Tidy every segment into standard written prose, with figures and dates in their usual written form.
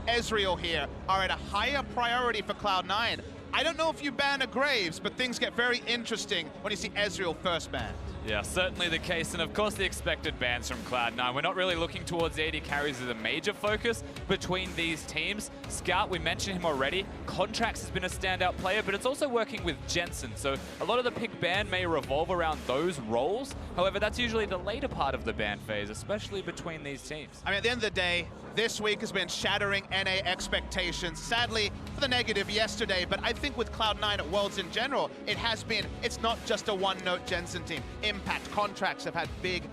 Ezreal here are at a higher priority for Cloud9. I don't know if you ban a Graves, but things get very interesting when you see Ezreal first banned. Yeah, certainly the case, and of course the expected bans from Cloud9. We're not really looking towards AD carries as a major focus between these teams. Scout, we mentioned him already. Contractz has been a standout player, but it's also working with Jensen, so a lot of the pick ban may revolve around those roles. However, that's usually the later part of the ban phase, especially between these teams. I mean, at the end of the day, this week has been shattering NA expectations. Sadly, for the negative yesterday, but I think with Cloud9 at Worlds in general, it's not just a one-note Jensen team. Impact, Contractz have had big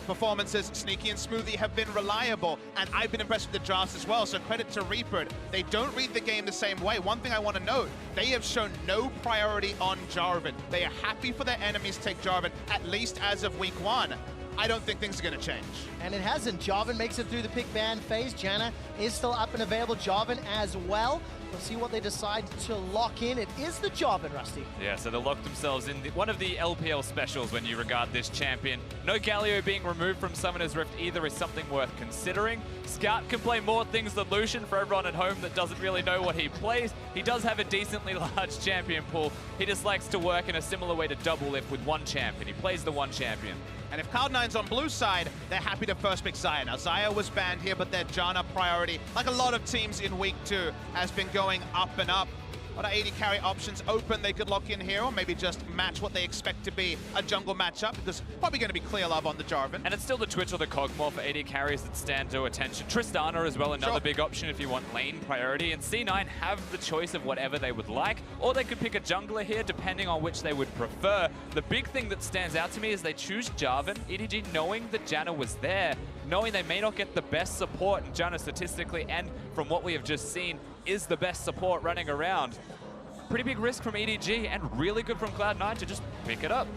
performances. Sneaky and Smoothie have been reliable, and I've been impressed with the drafts as well, so credit to Reaper. They don't read the game the same way. One thing I want to note, they have shown no priority on Jarvan. They are happy for their enemies to take Jarvan, at least as of week 1. I don't think things are going to change. And it hasn't. Jarvan makes it through the pick ban phase. Janna is still up and available. Jarvan as well. We'll see what they decide to lock in. It is the Jarvan, Rusty. Yeah, so they locked themselves in one of the LPL specials when you regard this champion. No Galio being removed from Summoner's Rift either is something worth considering. Scout can play more things than Lucian for everyone at home that doesn't really know what he plays. He does have a decently large champion pool. He just likes to work in a similar way to Doublelift with one champion. He plays the one champion. And if Cloud9's on blue side, they're happy to first pick Xayah. Now, Xayah was banned here, but their Janna priority, like a lot of teams in week 2, has been going up and up. A lot of AD carry options open they could lock in here, or maybe just match what they expect to be a jungle matchup, because probably going to be Clearlove on the Jarvan. And it's still the Twitch or the Kog'Maw for AD carries that stand to attention. Tristana as well, another big option if you want lane priority. And C9 have the choice of whatever they would like, or they could pick a jungler here, depending on which they would prefer. The big thing that stands out to me is they choose Jarvan. EDG, knowing that Janna was there, knowing they may not get the best support, and Janna statistically, and from what we have just seen, is the best support running around. Pretty big risk from EDG, and really good from Cloud9 to just pick it up.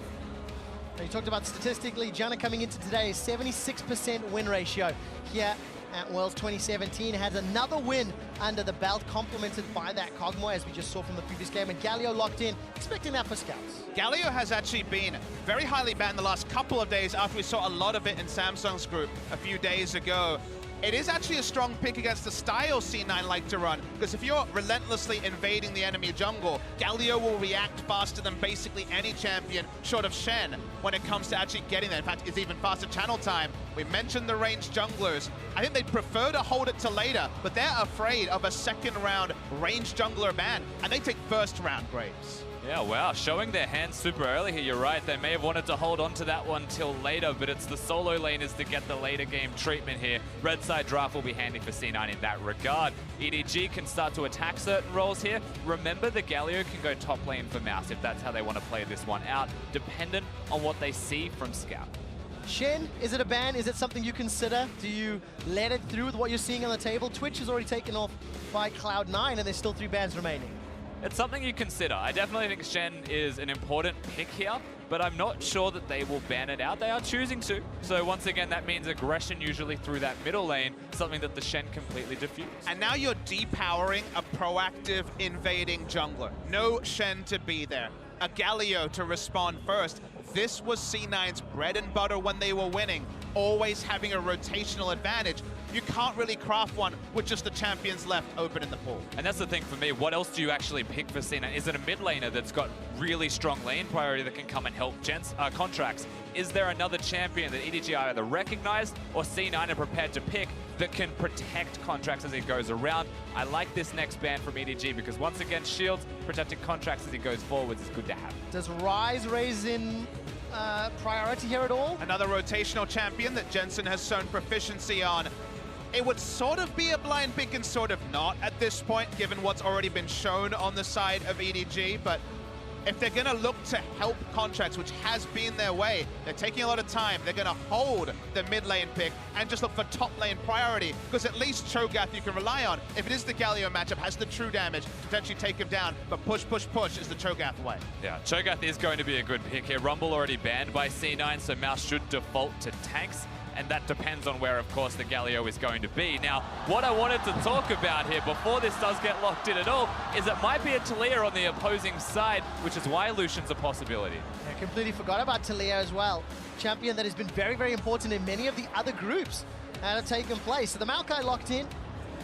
Now, you talked about statistically, Janna coming into today, 76% win ratio here at Worlds 2017. Has another win under the belt, complemented by that Kog'Maw, as we just saw from the previous game. And Galio locked in, expecting that for Scouts. Galio has actually been very highly banned the last couple of days after we saw a lot of it in Samsung's group a few days ago. It is actually a strong pick against the style C9 like to run, because if you're relentlessly invading the enemy jungle, Galio will react faster than basically any champion short of Shen when it comes to actually getting there. In fact, it's even faster channel time. We mentioned the ranged junglers. I think they'd prefer to hold it to later, but they're afraid of a second round ranged jungler ban, and they take first round Graves. Yeah, wow, showing their hands super early here, you're right. They may have wanted to hold on to that one till later, but it's the solo laners to get the later game treatment here. Red side draft will be handy for C9 in that regard. EDG can start to attack certain roles here. Remember, the Galio can go top lane for Mouse if that's how they want to play this one out, dependent on what they see from Scout. Shen, is it a ban? Is it something you consider? Do you let it through with what you're seeing on the table? Twitch is already taken off by Cloud9, and there's still 3 bans remaining. It's something you consider. I definitely think Shen is an important pick here, but I'm not sure that they will ban it out. They are choosing to. So once again, that means aggression usually through that middle lane, something that the Shen completely diffuse. And now you're depowering a proactive invading jungler. No Shen to be there. A Galio to respond first. This was C9's bread and butter when they were winning, always having a rotational advantage. You can't really craft one with just the champions left open in the pool. And that's the thing for me, what else do you actually pick for C9? Is it a mid laner that's got really strong lane priority that can come and help Contractz? Is there another champion that EDG either recognized or C9 are prepared to pick that can protect Contractz as he goes around? I like this next ban from EDG because once again, shields protecting Contractz as he goes forwards is good to have. Does Ryze raise in priority here at all? Another rotational champion that Jensen has shown proficiency on. It would sort of be a blind pick and sort of not at this point, given what's already been shown on the side of EDG, but if they're going to look to help Contractz, which has been their way, they're taking a lot of time. They're going to hold the mid lane pick and just look for top lane priority, because at least Cho'Gath you can rely on. If it is the Galio matchup, has the true damage to potentially take him down, but push, push, push is the Cho'Gath way. Yeah, Cho'Gath is going to be a good pick here. Rumble already banned by C9, so Mouse should default to tanks. And that depends on where, of course, the Galio is going to be. Now, what I wanted to talk about here before this does get locked in at all is it might be a Talia on the opposing side, which is why Lucian's a possibility. I completely forgot about Talia as well. Champion that has been very, very important in many of the other groups that have taken place. So the Maokai locked in.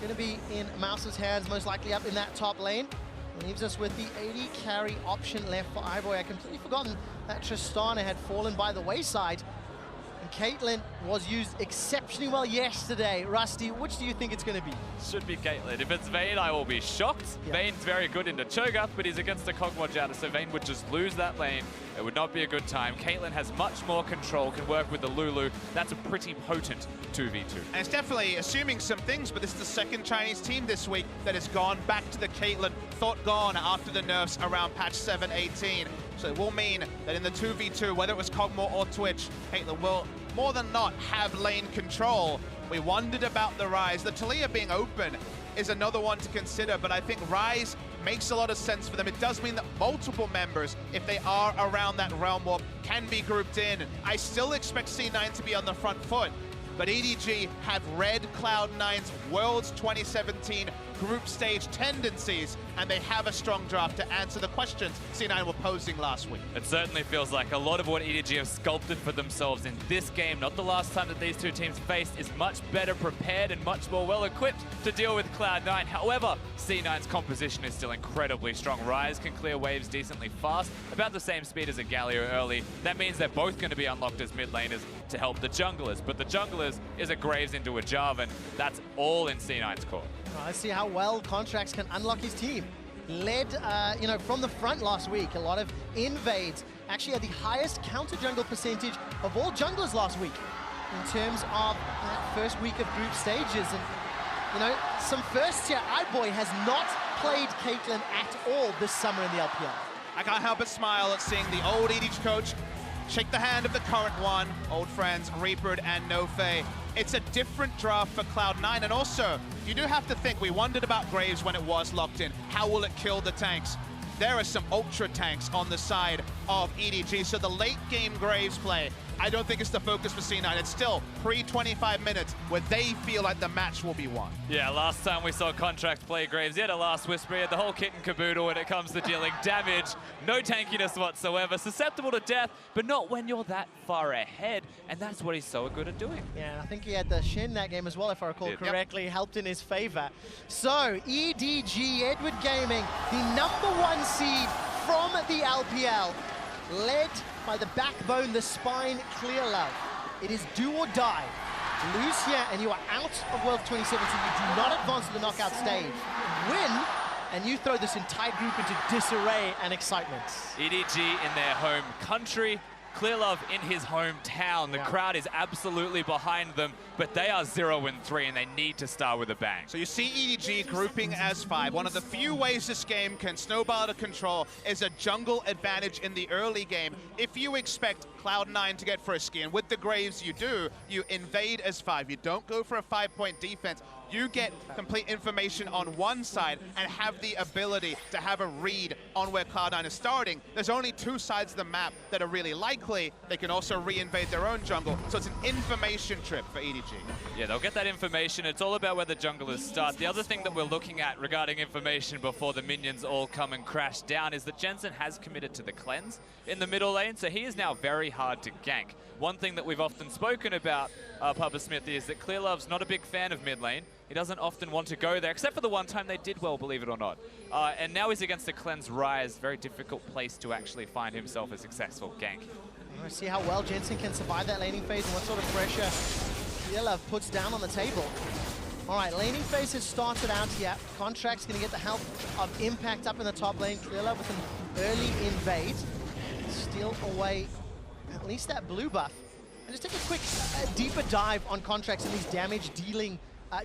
going to be in Mouse's hands, most likely up in that top lane. Leaves us with the AD carry option left for iBoy. I completely forgotten that Tristana had fallen by the wayside. And Caitlyn was used exceptionally well yesterday. Rusty, which do you think it's going to be? Should be Caitlyn. If it's Vayne, I will be shocked. Yeah. Vayne's very good into Cho'Gath, but he's against the Kog'Maw Janna, so Vayne would just lose that lane. It would not be a good time. Caitlyn has much more control, can work with the Lulu. That's a pretty potent 2v2. And it's definitely assuming some things, but this is the second Chinese team this week that has gone back to the Caitlyn, thought gone after the nerfs around patch 7.18. So it will mean that in the 2v2, whether it was Kog'Maw or Twitch, Caitlyn will more than not have lane control. We wondered about the Ryze. The Talia being open is another one to consider, but I think Ryze makes a lot of sense for them. It does mean that multiple members, if they are around that realm warp, can be grouped in. I still expect C9 to be on the front foot, but EDG have read Cloud9's Worlds 2017 group stage tendencies, and they have a strong draft to answer the questions C9 were posing last week. It certainly feels like a lot of what EDG have sculpted for themselves in this game, not the last time that these two teams faced, is much better prepared and much more well-equipped to deal with Cloud9. However, C9's composition is still incredibly strong. Ryze can clear waves decently fast, about the same speed as a Galio early. That means they're both going to be unlocked as mid laners to help the junglers, but the junglers is a Graves into a Jarvan. That's all in C9's core. Well, let's see how well Contractz can unlock his team. Led, from the front last week, a lot of invades. Actually had the highest counter jungle percentage of all junglers last week in terms of that first week of group stages. And, some firsts here. iBoy has not played Caitlyn at all this summer in the LPL. I can't help but smile at seeing the old EDG coach shake the hand of the current one, old friends Reaper and Nofe. It's a different draft for Cloud9, and also, you do have to think, we wondered about Graves when it was locked in. How will it kill the tanks? There are some ultra tanks on the side of EDG, so the late game Graves play, I don't think it's the focus for C9. It's still pre-25 minutes where they feel like the match will be won. Yeah, last time we saw Contractz play Graves, he had a last whisper, he had the whole kit and caboodle when it comes to dealing damage. No tankiness whatsoever, susceptible to death, but not when you're that far ahead, and that's what he's so good at doing. Yeah, I think he had the Shin that game as well, if I recall correctly, helped in his favor. So, EDG, Edward Gaming, the #1 seed from the LPL, led by the backbone, the spine, Clearlove. It is do or die. Lose here and you are out of World 2017. You do not advance to the knockout stage. Win, and you throw this entire group into disarray and excitement. EDG in their home country, Clearlove in his hometown. The crowd is absolutely behind them, but they are 0-3 and they need to start with a bang. So you see EDG grouping as 5. One of the few ways this game can snowball to control is a jungle advantage in the early game. If you expect Cloud9 to get frisky, and with the Graves you do, you invade as 5. You don't go for a 5-point defense. You get complete information on one side and have the ability to have a read on where Cloud9 is starting. There's only 2 sides of the map that are really likely. They can also re-invade their own jungle, so it's an information trip for EDG. Yeah, they'll get that information. It's all about where the junglers start. The other thing that we're looking at regarding information before the minions all come and crash down is that Jensen has committed to the cleanse in the middle lane, so he is now very hard to gank. One thing that we've often spoken about, Papa Smoothie, is that Clearlove's not a big fan of mid lane. He doesn't often want to go there, except for the one time they did well, believe it or not. And now he's against a cleanse Ryze, very difficult place to actually find himself a successful gank. Let's see how well Jensen can survive that laning phase and what sort of pressure Clearlove puts down on the table. All right, laning phase has started out here. Contractz going to get the help of Impact up in the top lane. Clearlove with an early invade. Steal away at least that blue buff. And just take a quick deeper dive on Contractz and these damage dealing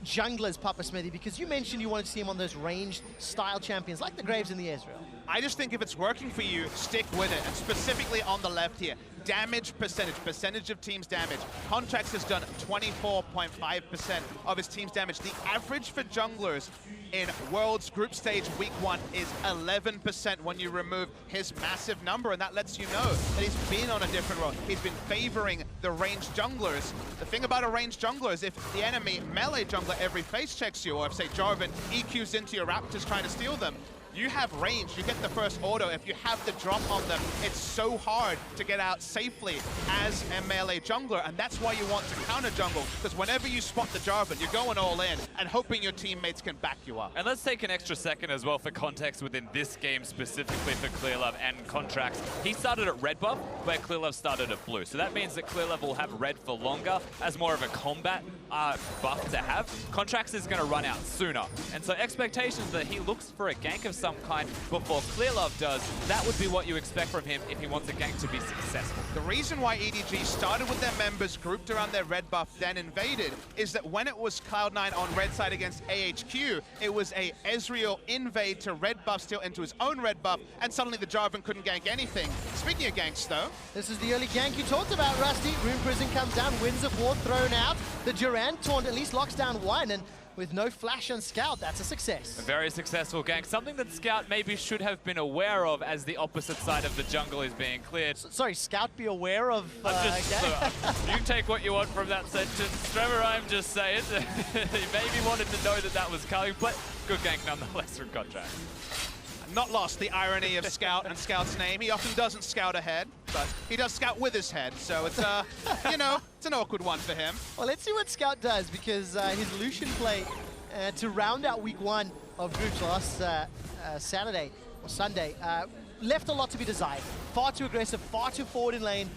junglers, Papa Smithy, because you mentioned you wanted to see him on those ranged style champions like the Graves and the Ezreal. I just think if it's working for you, stick with it, and specifically on the left here. Damage percentage of team's damage. Contractz has done 24.5% of his team's damage. The average for junglers in Worlds Group Stage Week 1 is 11% when you remove his massive number, and that lets you know that he's been on a different road. He's been favoring the ranged junglers. The thing about a ranged jungler is if the enemy melee jungler every face checks you, or if, say, Jarvan EQs into your Raptors trying to steal them, you have range, you get the first auto. If you have the drop on them, it's so hard to get out safely as a melee jungler, and that's why you want to counter jungle, because whenever you spot the Jarvan, you're going all in and hoping your teammates can back you up. And let's take an extra second as well for context within this game specifically for Clearlove and Contractz. He started at red buff, where Clearlove started at blue. So that means that Clearlove will have red for longer as more of a combat buff to have. Contractz is going to run out sooner. And so expectations that he looks for a gank of some kind before Clearlove does, that would be what you expect from him if he wants a gank to be successful. The reason why EDG started with their members grouped around their red buff, then invaded, is that when it was Cloud9 on red side against AHQ, it was a Ezreal invade to red buff steal into his own red buff, and suddenly the Jarvan couldn't gank anything. Speaking of ganks, though, this is the early gank you talked about, Rusty. Rune Prison comes down, Winds of War thrown out. The Durant taunt at least locks down one, and with no flash on Scout, that's a success. A very successful gank, something that Scout maybe should have been aware of as the opposite side of the jungle is being cleared. Sorry, Scout be aware of you take what you want from that sentence. Trevor, I'm just saying. He maybe wanted to know that that was coming, but good gank nonetheless from Contractz. not lost the irony of Scout and Scout's name. He often doesn't scout ahead, but he does scout with his head. So it's, you know, it's an awkward one for him. Well, let's see what Scout does, because his Lucian play to round out week one of groups last Saturday or Sunday left a lot to be desired. Far too aggressive, far too forward in lane,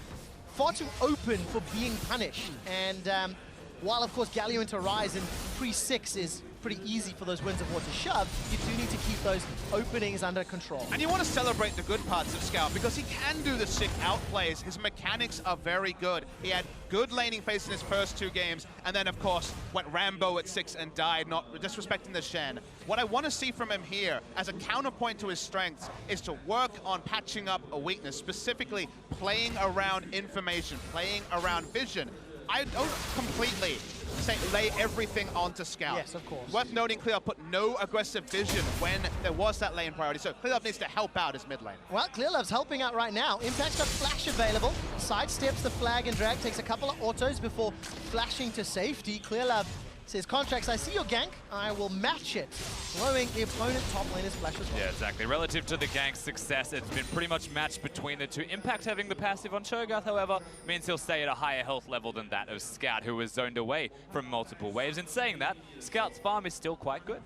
far too open for being punished. And while, of course, Galio into Ryze in pre-6 is pretty easy for those Winds of War to shove, you do need to keep those openings under control. And you want to celebrate the good parts of Scout, because he can do the sick outplays. His mechanics are very good. He had good laning phase in his first 2 games, and then, of course, went Rambo at 6 and died, not disrespecting the Shen. What I want to see from him here, as a counterpoint to his strengths, is to work on patching up a weakness, specifically playing around information, playing around vision. I don't completely say lay everything onto Scout. Yes, of course. Worth noting, Clearlove put no aggressive vision when there was that lane priority, so Clearlove needs to help out his mid lane. Well, Clearlove's helping out right now. Impact's got flash available, sidesteps the flag and drag, takes a couple of autos before flashing to safety. Clearlove says, Contractz, I see your gank, I will match it, slowing the opponent top laner's flash as well. Yeah, exactly. Relative to the gank's success, it's been pretty much matched between the two. Impact having the passive on Cho'Gath, however, means he'll stay at a higher health level than that of Scout, who was zoned away from multiple waves. In saying that, Scout's farm is still quite good.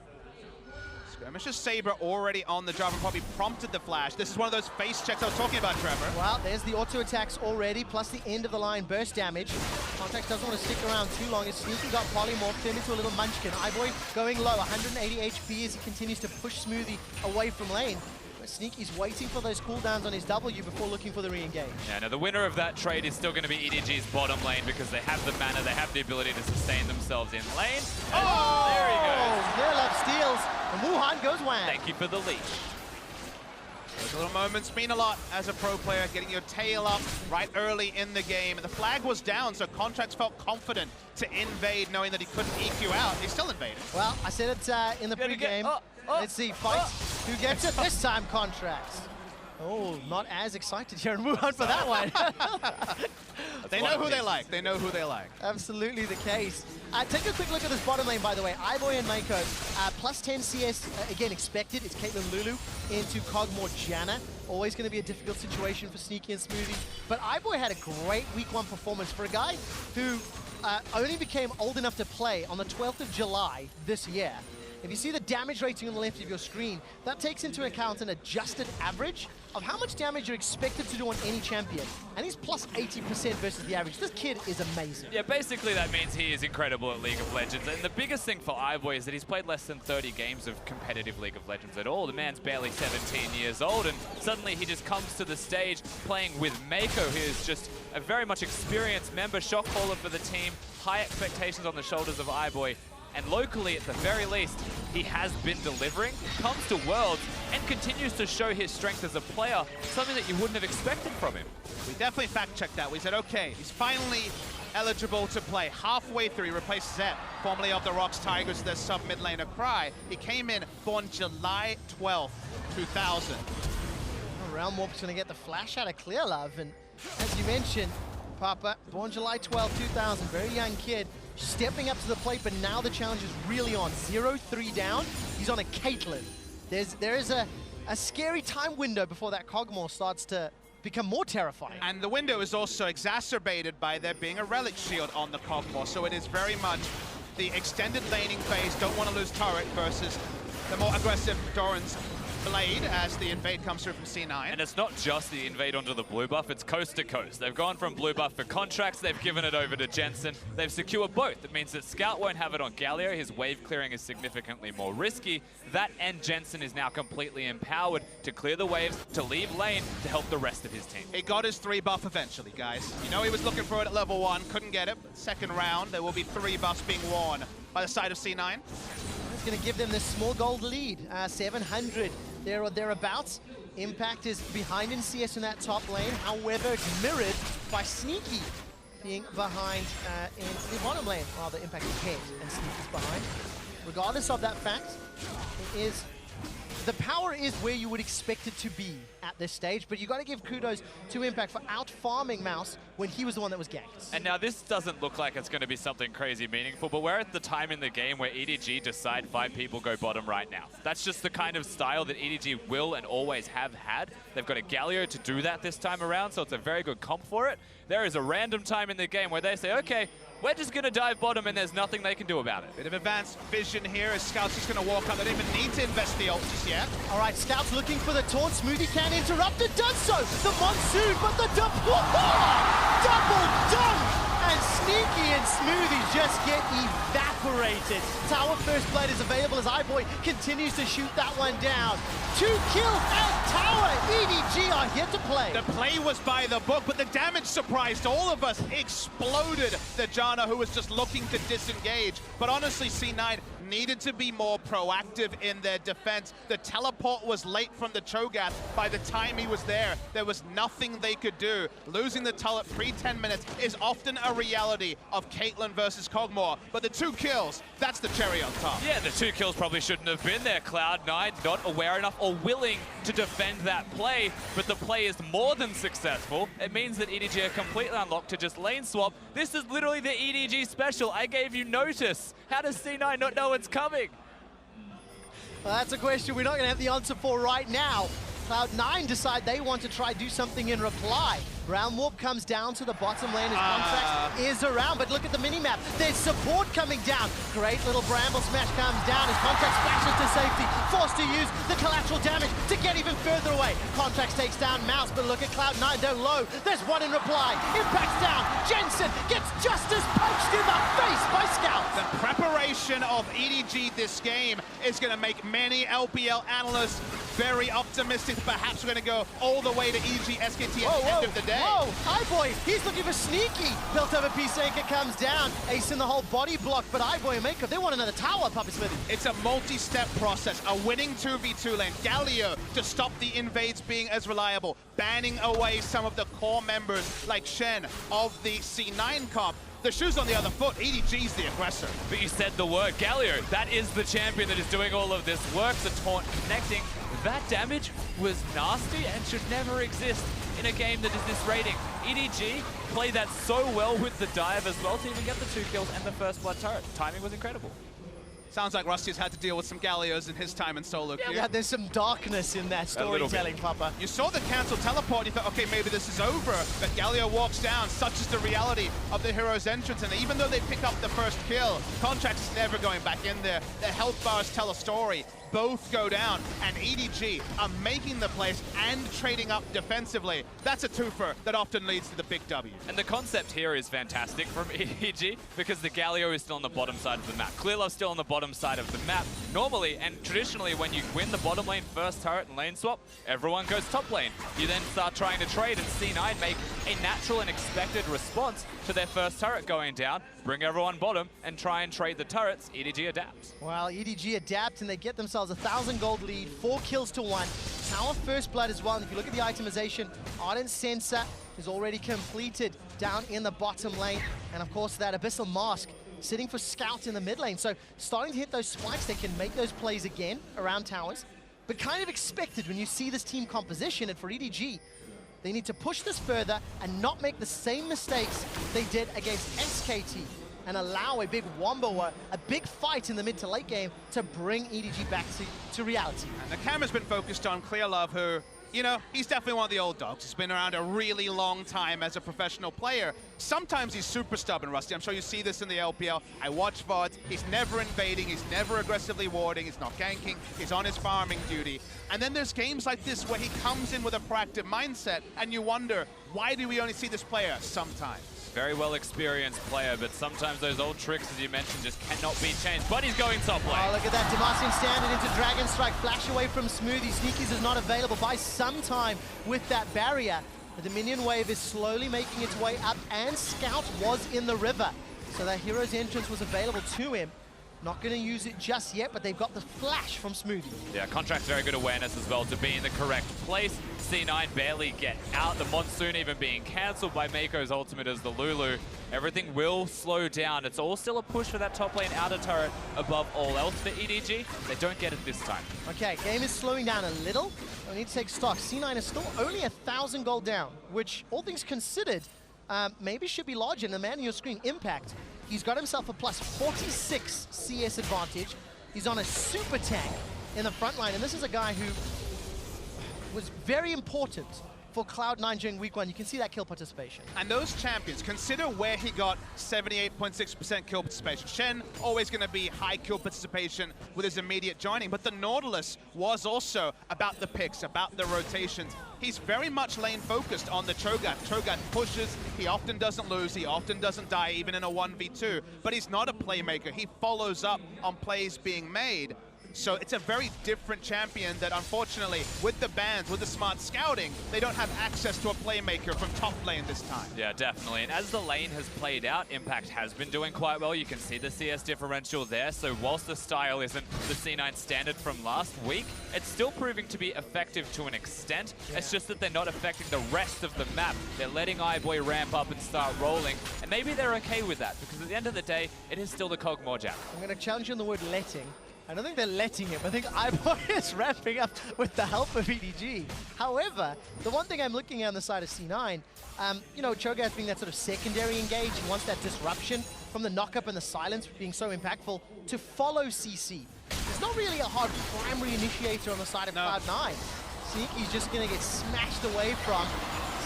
Skirmishes Saber already on the Jarvan, probably prompted the flash. This is one of those face checks I was talking about, Trevor. Well, there's the auto attacks already, plus the end of the line burst damage. Contractz doesn't want to stick around too long. His Sneaky got polymorphed, turned into a little munchkin. iBoy going low, 180 HP as he continues to push Smoothie away from lane. But Sneaky's waiting for those cooldowns on his W before looking for the re-engage. Yeah, now the winner of that trade is still going to be EDG's bottom lane, because they have the mana, they have the ability to sustain themselves in lane. And there he goes. Clearlove steals, and Wuhan goes wham. Thank you for the leash. Those little moments mean a lot as a pro player, getting your tail up right early in the game. And the flag was down, so Contractz felt confident to invade, knowing that he couldn't EQ out. He still invaded. Well, I said it in the pregame. Let's see, fight. Who gets it this time, Contractz? Oh, not as excited here in Wuhan for that one. They know who they like. They know who they like. Absolutely the case. Take a quick look at this bottom lane, by the way. iBoy and Meiko, plus 10 CS, again, expected. It's Caitlyn, Lulu into Kog'Maw, Janna. Always going to be a difficult situation for Sneaky and Smoothie. But iBoy had a great week 1 performance for a guy who only became old enough to play on the 12th of July this year. If you see the damage rating on the left of your screen, that takes into account an adjusted average of how much damage you're expected to do on any champion. And he's plus 80% versus the average. This kid is amazing. Yeah, basically that means he is incredible at League of Legends. And the biggest thing for iBoy is that he's played less than 30 games of competitive League of Legends at all. The man's barely 17 years old, and suddenly he just comes to the stage playing with Meiko, who is just a very much experienced member, shock caller for the team, high expectations on the shoulders of iBoy. And locally, at the very least, he has been delivering, comes to Worlds, and continues to show his strength as a player, something that you wouldn't have expected from him. We definitely fact-checked that. We said, okay, he's finally eligible to play. Halfway through, he replaced Zet, formerly of the Rocks Tigers, their sub-mid laner Cry. He came in, born July 12th, 2000. Realm Warp's going to get the flash out of Clearlove, and as you mentioned, Papa, born July 12, 2000, very young kid, stepping up to the plate, but now the challenge is really on. 0-3 down, he's on a Caitlyn. There is a a scary time window before that Kog'Maw starts to become more terrifying. And the window is also exacerbated by there being a relic shield on the Kog'Maw, so it is very much the extended laning phase, don't want to lose turret, versus the more aggressive Doran's Blade as the invade comes through from C9. And it's not just the invade onto the blue buff, it's coast to coast. They've gone from blue buff for Contractz, they've given it over to Jensen. They've secured both. It means that Scout won't have it on Galio. His wave clearing is significantly more risky. That and Jensen is now completely empowered to clear the waves, to leave lane, to help the rest of his team. He got his 3 buff eventually, guys. You know he was looking for it at level 1, couldn't get it. Second round, there will be 3 buffs being worn by the side of C9. It's going to give them this small gold lead, 700 there or thereabouts. Impact is behind in CS in that top lane, however, it's mirrored by Sneaky being behind in the bottom lane. Rather, Impact is ahead and Sneaky's behind. Regardless of that fact, it is the power is where you would expect it to be at this stage, but you got to give kudos to Impact for out-farming Mouse when he was the one that was ganked. And now this doesn't look like it's going to be something crazy meaningful, but we're at the time in the game where EDG decide 5 people go bottom right now. That's just the kind of style that EDG will and always have had. They've got a Galio to do that this time around, so it's a very good comp for it. There is a random time in the game where they say, okay, we're just going to dive bottom and there's nothing they can do about it. Bit of advanced vision here as Scout's just going to walk up. They don't even need to invest the ult just yet. All right, Scout's looking for the taunt. Smoothie can interrupt it, does so. The Monsoon, but the double dunk! And Sneaky and Smoothie just get evaporated. Tower first blood is available as iBoy continues to shoot that one down. 2 kills and Tower. EDG are here to play. The play was by the book, but the damage surprised all of us. Exploded the Janna, who was just looking to disengage. But honestly, C9 needed to be more proactive in their defense. The teleport was late from the Cho'Gath. By the time he was there was nothing they could do. Losing the turret pre-10 minutes is often a reality of Caitlyn versus Kog'Maw, but the 2 kills, that's the cherry on top. Yeah, the 2 kills probably shouldn't have been there. Cloud9 not aware enough or willing to defend that play, but the play is more than successful. It means that EDG are completely unlocked to just lane swap. This is literally the EDG special. I gave you notice. How does C9 not know it's coming? Well, that's a question we're not going to have the answer for right now. Cloud9 decide they want to try do something in reply. Ground Warp comes down to the bottom lane as Contractz is around, but look at the minimap. There's support coming down. Great little Bramble Smash comes down as Contractz splashes to safety, forced to use the collateral damage to get even further away. Contractz takes down Mouse, but look at Cloud9, they're low. There's one in reply. Impact's down. Jensen gets just as punched in the face by Scout. The preparation of EDG this game is going to make many LPL analysts very optimistic. Perhaps we're going to go all the way to EDG SKT at the end of the day. Whoa, iBoy, he's looking for Sneaky. Built over Peace Anchor comes down. Ace in the whole body block, but iBoy and Meiko, they want another tower, Puppy Smithy. It's a multi-step process, a winning 2v2 lane. Galio to stop the invades being as reliable, banning away some of the core members like Shen of the C9 comp. The shoe's on the other foot. EDG's the aggressor. But you said the word, Galio. That is the champion that is doing all of this work. The taunt connecting. That damage was nasty and should never exist in a game that is this rating. EDG played that so well with the dive as well to even get the 2 kills and the first blood turret. Timing was incredible. Sounds like Rusty's had to deal with some Galios in his time in solo queue. Yeah, there's some darkness in that storytelling, Papa. You saw the cancel teleport, you thought, okay, maybe this is over, but Galio walks down. Such is the reality of the hero's entrance, and even though they pick up the first kill, Contractz is never going back in there. The health bars tell a story. Both go down, and EDG are making the plays and trading up defensively. That's a twofer that often leads to the big W. And the concept here is fantastic from EDG because the Galio is still on the bottom side of the map. Clearlove's still on the bottom side of the map. Normally, and traditionally, when you win the bottom lane first turret and lane swap, everyone goes top lane. You then start trying to trade, and C9 make a natural and expected response to their first turret going down, bring everyone bottom, and try and trade the turrets. EDG adapts. Well, EDG adapt, and they get themselves a 1,000 gold lead, 4 kills to 1. Tower first blood as well, and if you look at the itemization, Ardent Sensor is already completed down in the bottom lane, and of course that Abyssal Mask sitting for Scout in the mid lane. So starting to hit those spikes, they can make those plays again around towers, but kind of expected when you see this team composition, and for EDG, they need to push this further and not make the same mistakes they did against SKT. and allow a big wombo, a big fight in the mid to late game to bring EDG back to reality. And the camera's been focused on Clearlove, who, you know, he's definitely one of the old dogs. He's been around a really long time as a professional player. Sometimes he's super stubborn, Rusty. I'm sure you see this in the LPL. I watch VODs. He's never invading. He's never aggressively warding. He's not ganking. He's on his farming duty. And then there's games like this where he comes in with a proactive mindset, and you wonder, why do we only see this player sometimes? Very well experienced player, but sometimes those old tricks, as you mentioned, just cannot be changed. But he's going top lane. Oh, look at that. Demacian standard into Dragon Strike. Flash away from Smoothie. Sneakies is not available by some time with that barrier. The minion wave is slowly making its way up, and Scout was in the river. So that hero's entrance was available to him. Not going to use it just yet, but they've got the flash from Smoothie. Yeah, Contractz very good awareness as well to be in the correct place. C9 barely get out. The Monsoon even being cancelled by Meiko's ultimate as the Lulu. Everything will slow down. It's all still a push for that top lane outer turret above all else for EDG. They don't get it this time. Okay, game is slowing down a little. I need to take stock. C9 is still only 1,000 gold down, which, all things considered, maybe should be larger. And the man on your screen, Impact, he's got himself a plus 46 CS advantage. He's on a super tank in the front line, and this is a guy who was very important for Cloud9 during week 1. You can see that kill participation. And those champions, consider where he got 78.6% kill participation. Shen, always going to be high kill participation with his immediate joining, but the Nautilus was also about the picks, about the rotations. He's very much lane focused on the Cho'Gath. Cho'Gath pushes, he often doesn't lose, he often doesn't die, even in a 1v2, but he's not a playmaker. He follows up on plays being made. So it's a very different champion that, unfortunately, with the bans, with the smart scouting, they don't have access to a playmaker from top lane this time. Yeah, definitely. And as the lane has played out, Impact has been doing quite well. You can see the CS differential there. So whilst the style isn't the C9 standard from last week, it's still proving to be effective to an extent. Yeah. It's just that they're not affecting the rest of the map. They're letting iBoy ramp up and start rolling. And maybe they're okay with that, because at the end of the day, it is still the Kog'Maw jab. I'm going to challenge you on the word letting. I don't think they're letting him. I think iBoy is ramping up with the help of EDG. However, the one thing I'm looking at on the side of C9, you know, Cho'Gath being that sort of secondary engage, he wants that disruption from the knock-up and the silence being so impactful to follow CC. There's not really a hard primary initiator on the side of Cloud9. Sneaky's just going to get smashed away from.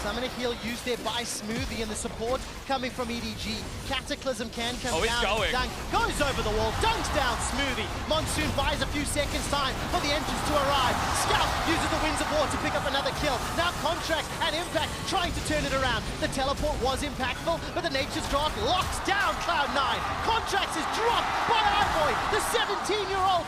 Summoner heal used there by Smoothie, and the support coming from EDG. Cataclysm can come down. Going. Dunk goes over the wall, dunks down Smoothie. Monsoon buys a few seconds time for the entrance to arrive. Scout uses the Winds of War to pick up another kill. Now Contractz and Impact trying to turn it around. The teleport was impactful, but the Nature's Draft locks down Cloud9. Contractz is dropped by iBoy, the 17-year-old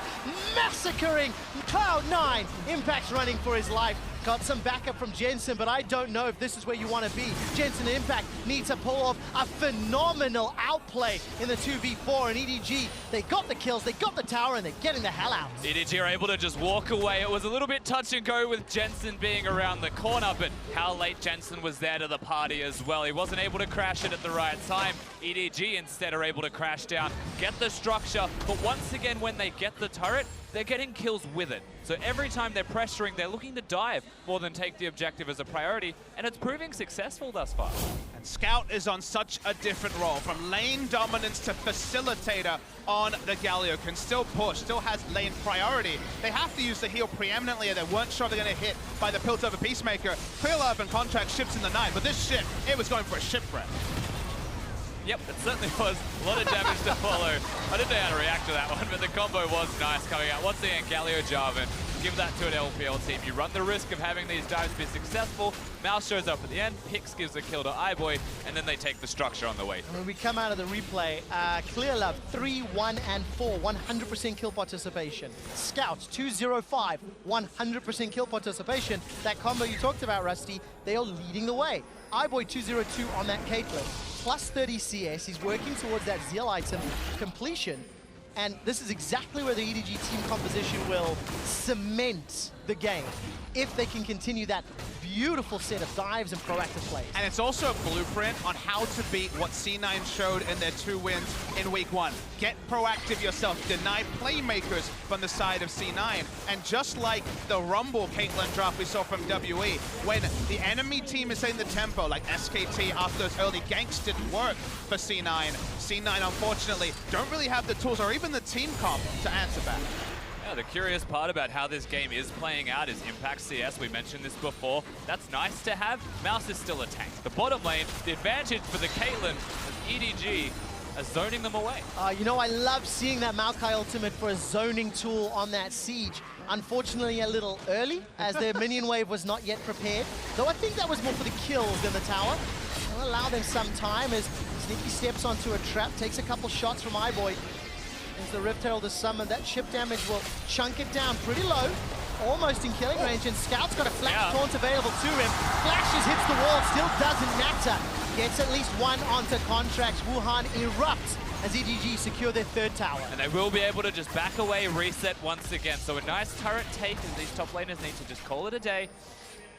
massacring Cloud9. Impact's running for his life. Got some backup from Jensen, but I don't know if this is where you want to be. Jensen and Impact need to pull off a phenomenal outplay in the 2v4, and EDG, they got the kills, they got the tower, and they're getting the hell out. EDG are able to just walk away. It was a little bit touch and go with Jensen being around the corner, but how late Jensen was there to the party as well. He wasn't able to crash it at the right time. EDG instead are able to crash down, get the structure, but once again, when they get the turret, they're getting kills with it. So every time they're pressuring, they're looking to dive more than take the objective as a priority, and it's proving successful thus far. And Scout is on such a different role, from lane dominance to facilitator on the Galio. Can still push, still has lane priority. They have to use the heal preeminently, and they weren't sure they're going to hit by the Pilt over Peacemaker. Clearlove and Contractz ships in the night, but this ship, it was going for a shipwreck. Yep, it certainly was. A lot of damage to follow. I didn't know how to react to that one, but the combo was nice coming out. Once again, Galio Jarvan, give that to an LPL team. You run the risk of having these dives be successful. Mouse shows up at the end, Pix gives a kill to iBoy, and then they take the structure on the way. And when we come out of the replay, Clearlove 3, 1, and 4, 100% kill participation. Scout 205, 100% kill participation. That combo you talked about, Rusty, they are leading the way. iBoy 202 on that Caitlyn. Plus 30 CS, he's working towards that Zeal item completion. And this is exactly where the EDG team composition will cement the game if they can continue that beautiful set of dives and proactive plays. And it's also a blueprint on how to beat what C9 showed in their 2 wins in week 1. Get proactive yourself, deny playmakers from the side of C9. And just like the Rumble Caitlyn draft we saw from WE, when the enemy team is setting the tempo, like SKT after those early ganks didn't work for C9, C9 unfortunately don't really have the tools or even the team comp to answer back. Yeah, the curious part about how this game is playing out is Impact CS. We mentioned this before. That's nice to have. Mouse is still a tank. The bottom lane, the advantage for the Caitlyn as EDG are zoning them away. You know, I love seeing that Maokai ultimate for a zoning tool on that siege. Unfortunately, a little early, as their minion wave was not yet prepared. Though I think that was more for the kills than the tower. I'll allow them some time as Sneaky steps onto a trap, takes a couple shots from iBoy. As the Rift Herald is summoned, that chip damage will chunk it down pretty low, almost in killing range, and Scout's got a flash taunt available to him. Flashes, hits the wall, still doesn't matter. Gets at least one onto Contractz. Wuhan erupts as EDG secure their 3rd tower. And they will be able to just back away, reset once again. So a nice turret take as these top laners need to just call it a day.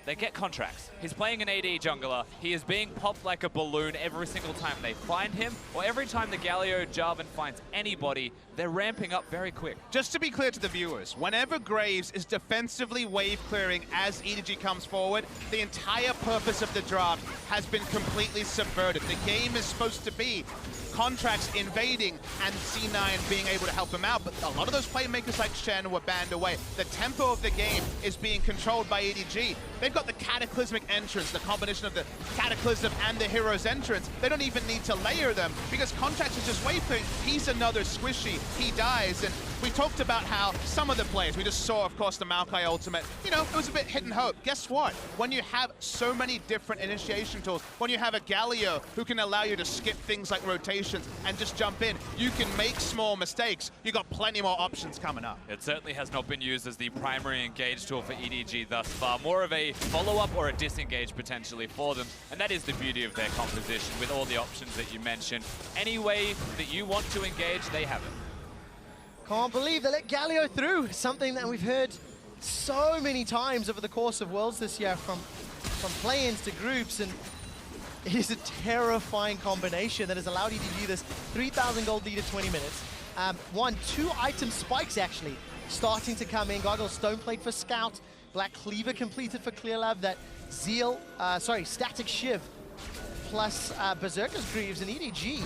They get Contractz. He's playing an AD jungler. He is being popped like a balloon every single time they find him, or every time the Galio Jarvan finds anybody, they're ramping up very quick. Just to be clear to the viewers, whenever Graves is defensively wave clearing as EDG comes forward, the entire purpose of the draft has been completely subverted. The game is supposed to be Contractz invading and C9 being able to help him out, but a lot of those playmakers like Shen were banned away. The tempo of the game is being controlled by EDG. They've got the Cataclysmic entrance, the combination of the Cataclysm and the Hero's entrance. They don't even need to layer them because Contractz is just wave clearing. He's another squishy, he dies, and we talked about how some of the plays, we just saw, of course, the Maokai ultimate, you know, it was a bit hit and hope. Guess what? When you have so many different initiation tools, when you have a Galio who can allow you to skip things like rotations and just jump in, you can make small mistakes. You got plenty more options coming up. It certainly has not been used as the primary engage tool for EDG thus far. More of a follow-up or a disengage potentially for them, and that is the beauty of their composition with all the options that you mentioned. Any way that you want to engage, they have it. Can't believe they let Galio through, something that we've heard so many times over the course of Worlds this year, from play-ins to groups, and it is a terrifying combination that has allowed EDG this 3,000 gold lead at 20 minutes. 2 item spikes actually starting to come in. Goggles Stoneplate for Scout, Black Cleaver completed for Clearlove, that Zeal, Static Shiv, plus Berserker's Greaves and EDG.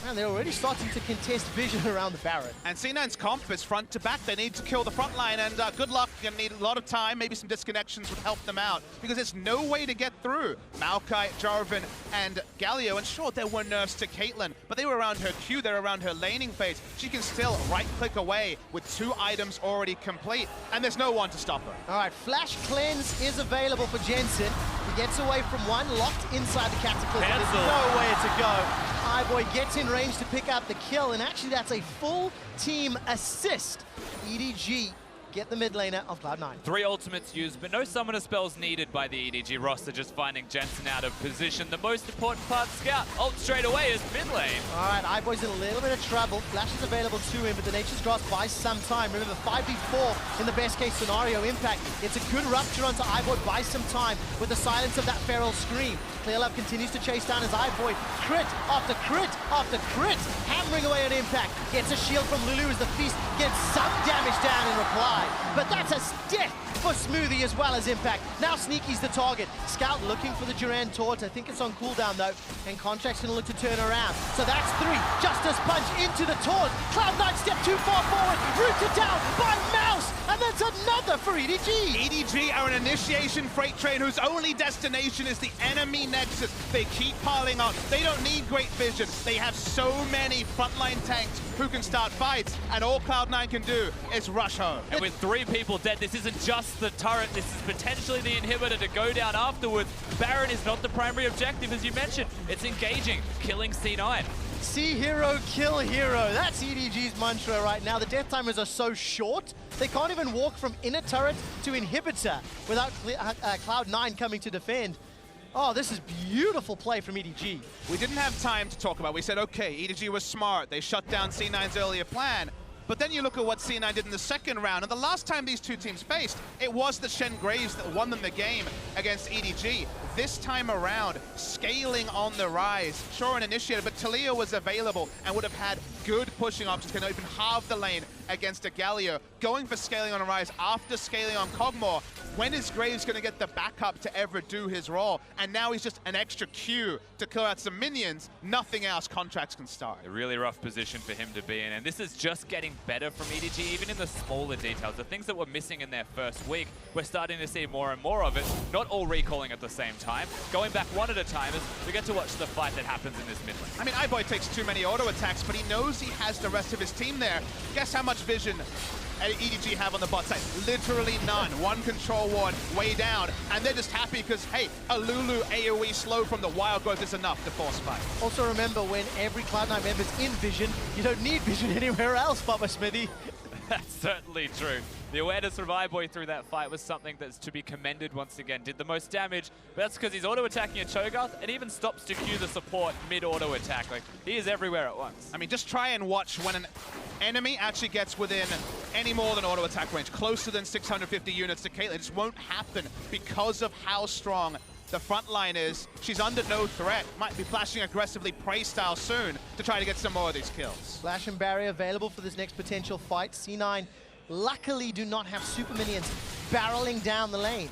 Man, they're already starting to contest vision around the Baron. And C9's comp is front to back. They need to kill the front line, and good luck. You're gonna need a lot of time. Maybe some disconnections would help them out, because there's no way to get through. Maokai, Jarvan, and Galio, and sure, there were nerfs to Caitlyn, but they were around her Q, they're around her laning phase. She can still right-click away with 2 items already complete, and there's no one to stop her. All right, Flash Cleanse is available for Jensen. He gets away from one, locked inside the Cataclysm. There's nowhere to go. iBoy gets in range to pick up the kill, and actually that's a full team assist. EDG get the mid laner of Cloud9. 3 ultimates used, but no summoner spells needed by the EDG roster, just finding Jensen out of position. The most important part, Scout, ult straight away is mid lane. All right, iBoy's in a little bit of trouble. Flash is available to him, but the Nature's Grasp buys some time. Remember, 5v4 in the best case scenario. Impact, it's a good rupture onto iBoy, buys some time with the silence of that Feral Scream. Clearlove continues to chase down his iBoy. Crit after crit after crit, hammering away on Impact. Gets a shield from Lulu as the Feast gets some damage down in reply. But that's a death for Smoothie as well as Impact. Now Sneaky's the target. Scout looking for the Duran Taunt. I think it's on cooldown though. And Contract's gonna look to turn around. So that's 3. Justice Punch into the taunt. Cloud9 step too far forward. Rooted down by Mouse. And that's another for EDG. EDG are an initiation freight train whose only destination is the enemy nexus. They keep piling up. They don't need great vision. They have so many frontline tanks who can start fights, and all Cloud9 can do is rush home. And with 3 people dead, this isn't just the turret, this is potentially the inhibitor to go down afterwards. Baron is not the primary objective, as you mentioned. It's engaging, killing C9. See hero, kill hero. That's EDG's mantra right now. The death timers are so short, they can't even walk from inner turret to inhibitor without Cloud9 coming to defend. Oh, this is beautiful play from EDG. We didn't have time to talk about. We said, okay, EDG was smart. They shut down C9's earlier plan. But then you look at what C9 did in the second round, and the last time these two teams faced, it was the Shen Graves that won them the game against EDG. This time around, scaling on the Ryze. Sure, an initiator, but Taliyah was available and would have had good pushing options, can open half the lane against a Galio. Going for scaling on a Ryze after scaling on Kog'Maw. When is Graves going to get the backup to ever do his role? And now he's just an extra Q to clear out some minions. Nothing else Contractz can start. A really rough position for him to be in, and this is just getting better from EDG, even in the smaller details. The things that were missing in their first week, we're starting to see more and more of it. Not all recalling at the same time. Going back one at a time as we get to watch the fight that happens in this mid lane. I mean, iBoy takes too many auto attacks, but he knows he has the rest of his team there. Guess how much vision EDG have on the bot side? Literally none. One control ward way down, and they're just happy because, hey, a Lulu AoE slow from the wild growth is enough to force fight. Also remember, when every Cloud9 member's in vision, you don't need vision anywhere else, Papa Smithy. That's certainly true. The awareness from iBoy through that fight was something that's to be commended once again. Did the most damage, but that's because he's auto-attacking a Cho'Gath and even stops to queue the support mid-auto attack. Like, he is everywhere at once. I mean, just try and watch when an enemy actually gets within any more than auto attack range, closer than 650 units to Caitlyn. It just won't happen because of how strong the front line is. She's under no threat. Might be flashing aggressively prey style soon to try to get some more of these kills. Flash and barrier available for this next potential fight. C9 luckily do not have super minions barreling down the lane.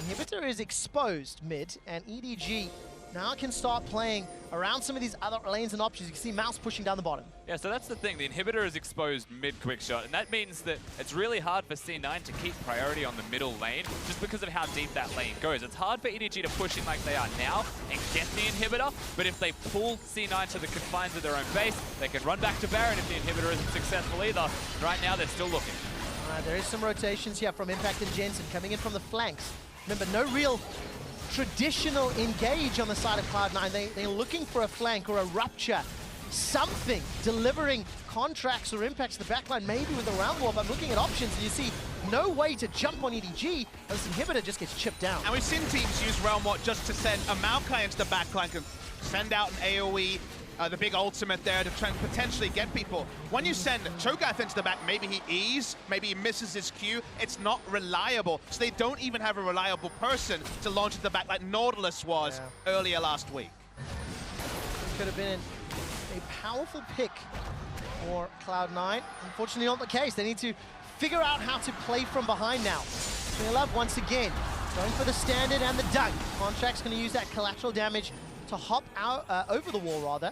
Inhibitor is exposed mid, and EDG now can start playing around some of these other lanes and options. You can see Mouse pushing down the bottom. Yeah, so that's the thing. The inhibitor is exposed mid-QuickShot, and that means that it's really hard for C9 to keep priority on the middle lane just because of how deep that lane goes. It's hard for EDG to push in like they are now and get the inhibitor, but if they pull C9 to the confines of their own base, they can run back to Baron if the inhibitor isn't successful either. Right now, they're still looking. There is some rotations here from Impact and Jensen coming in from the flanks. Remember, no real traditional engage on the side of Cloud9. They're looking for a flank or a rupture, something, delivering Contractz or Impacts to the backline, maybe with a round warp. I'm looking at options, and you see no way to jump on EDG, and this inhibitor just gets chipped down. And we've seen teams use Realm Warp just to send a Maokai into the backline, can send out an AoE, the big ultimate there to try and potentially get people. When you send Cho'Gath into the back, maybe he E's, maybe he misses his Q. It's not reliable, so they don't even have a reliable person to launch into the back like Nautilus was earlier last week. Could have been a powerful pick for Cloud9. Unfortunately not the case. They need to figure out how to play from behind now. Clearlove once again going for the standard and the dunk. Contract's going to use that collateral damage to hop out over the wall rather.